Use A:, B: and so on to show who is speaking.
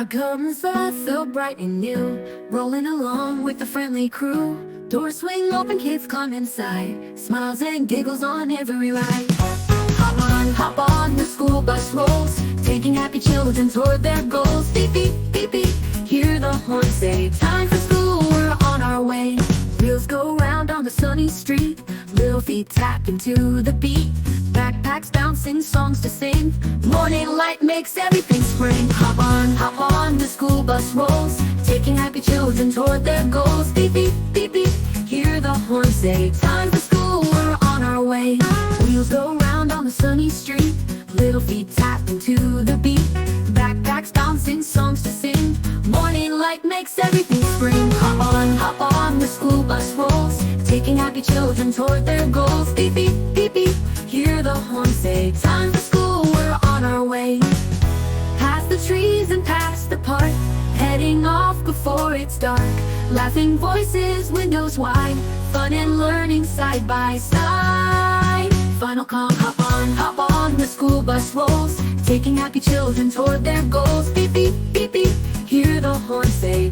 A: comes the bus, so bright and new, rolling along with the friendly crew. Doors swing open, kids climb inside, smiles and giggles on every ride. Hop on, the school bus rolls, taking happy children toward their goals. Beep, beep, beep, beep, hear the horn say, time for school, we're on our way. Wheels go round on the sunny street, little feet tap into the beat. Backpacks bouncing, songs to sing, morning light makes everything spring. Hop on, the school bus rolls, taking happy children toward their goals. Beep, beep, beep, beep, hear the horn say, time for school, we're on our way. Wheels go round on the sunny street, little feet tap into the beat. Backpacks bouncing, songs to sing, morning light makes everything spring. Hop on, the school bus rolls, taking happy children toward their goals. Beep, beep, beep, beep, hear the horn say, time for school, we're on our way. Past the trees and past the park, heading off before it's dark. Laughing voices, windows wide, fun and learning side by side. Final call, hop on, the school bus rolls, taking happy children toward their goals. Beep, beep, beep, beep, hear the horn say,